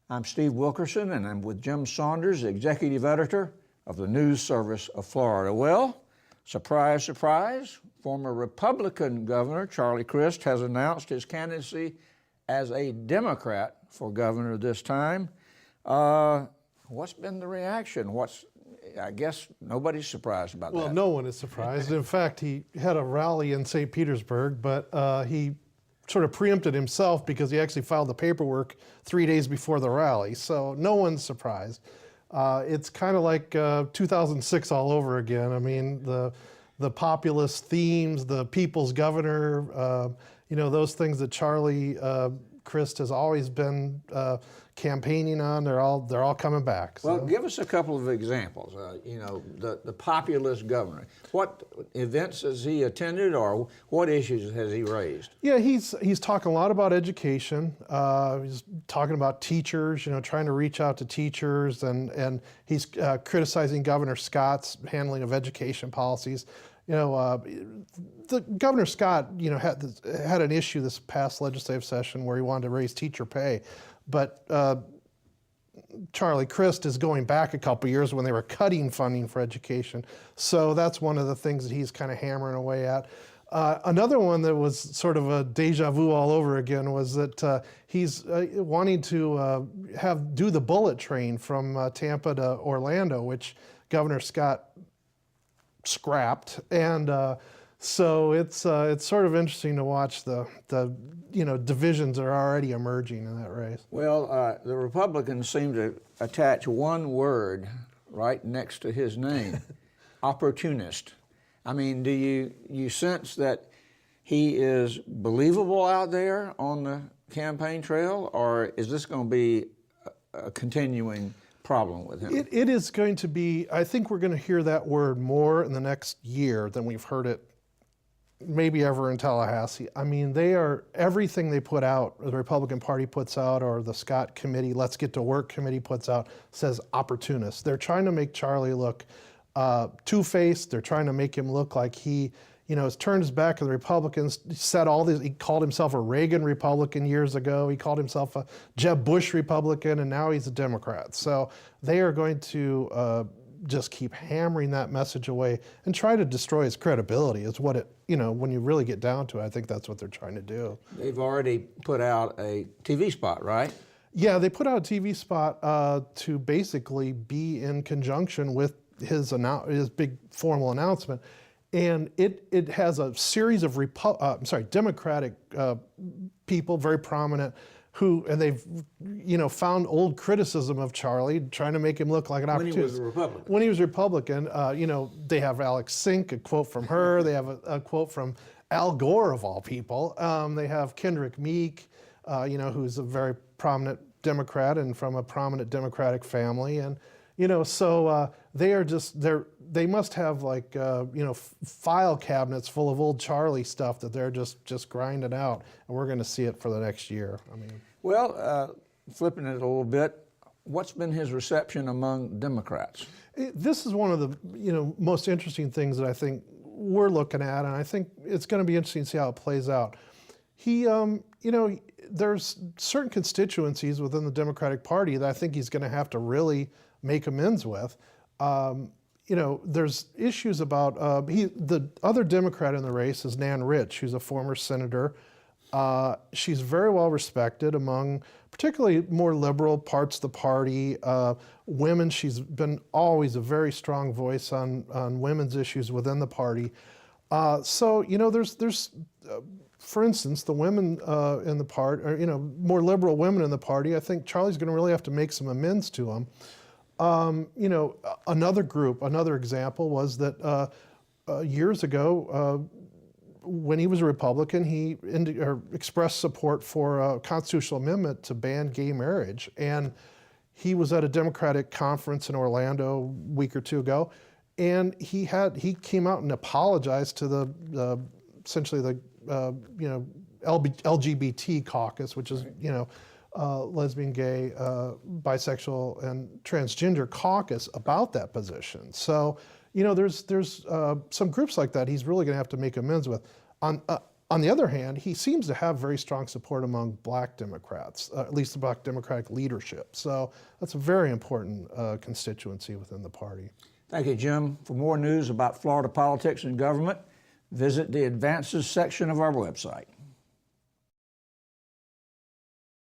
I'm Steve Wilkerson, and I'm with Jim Saunders, Executive Editor of the News Service of Florida. Well, surprise, surprise, former Republican Governor Charlie Crist has announced his candidacy as a Democrat for governor this time. What's been the reaction? I guess nobody's surprised about that. Well, no one is surprised. In fact, he had a rally in St. Petersburg, but he sort of preempted himself because he actually filed the paperwork 3 days before the rally. So no one's surprised. It's kind of like 2006 all over again. I mean, the populist themes, the people's governor, those things that Charlie Crist has always been campaigning on, they're all coming back. So. Well, give us a couple of examples. The populist governor. What events has he attended, or what issues has he raised? Yeah, he's talking a lot about education. He's talking about teachers, trying to reach out to teachers, and he's criticizing Governor Scott's handling of education policies. The Governor Scott, had an issue this past legislative session where he wanted to raise teacher pay, but Charlie Crist is going back a couple years when they were cutting funding for education. So that's one of the things that he's kind of hammering away at. Another one that was sort of a deja vu all over again was that he's wanting to do the bullet train from Tampa to Orlando, which Governor Scott scrapped, and so it's sort of interesting to watch the divisions that are already emerging in that race. Well, the Republicans seem to attach one word right next to his name, opportunist. I mean, do you sense that he is believable out there on the campaign trail, or is this going to be a continuing problem with him? It is going to be. I think we're going to hear that word more in the next year than we've heard it maybe ever in Tallahassee. I mean, everything they put out, the Republican Party puts out, or the Scott Committee, Let's Get to Work Committee puts out, says opportunist. They're trying to make Charlie look two-faced. They're trying to make him look like he has turned his back on the Republicans, said all this. He called himself a Reagan Republican years ago. He called himself a Jeb Bush Republican, and now he's a Democrat. So they are going to just keep hammering that message away and try to destroy his credibility is what it, when you really get down to it, I think that's what they're trying to do. They've already put out a TV spot, right? Yeah, they put out a TV spot to basically be in conjunction with his big formal announcement. And it has a series of Democratic people, very prominent, and they've found old criticism of Charlie, trying to make him look like an opportunist. When he was a Republican. When he was a Republican, they have Alex Sink, a quote from her. They have a quote from Al Gore, of all people. They have Kendrick Meek, who's a very prominent Democrat and from a prominent Democratic family, and so they must have file cabinets full of old Charlie stuff that they're just grinding out, and we're going to see it for the next year. I mean, well, flipping it a little bit, what's been his reception among Democrats? This is one of the most interesting things that I think we're looking at, and I think it's going to be interesting to see how it plays out. There's certain constituencies within the Democratic Party that I think he's going to have to really make amends with. There's issues about, the other Democrat in the race is Nan Rich, who's a former senator. She's very well respected among particularly more liberal parts of the party. Women, she's been always a very strong voice on women's issues within the party. There's for instance, the women in the party, or more liberal women in the party, I think Charlie's going to really have to make some amends to them. Another example was that years ago, when he was a Republican, he expressed support for a constitutional amendment to ban gay marriage. And he was at a Democratic conference in Orlando a week or two ago, and he came out and apologized to the essentially the LGBT caucus, which is lesbian, gay, bisexual, and transgender caucus about that position. So there's some groups like that he's really going to have to make amends with. On On the other hand, he seems to have very strong support among black Democrats, at least the black Democratic leadership. So that's a very important constituency within the party. Thank you, Jim. For more news about Florida politics and government, visit the Advances section of our website.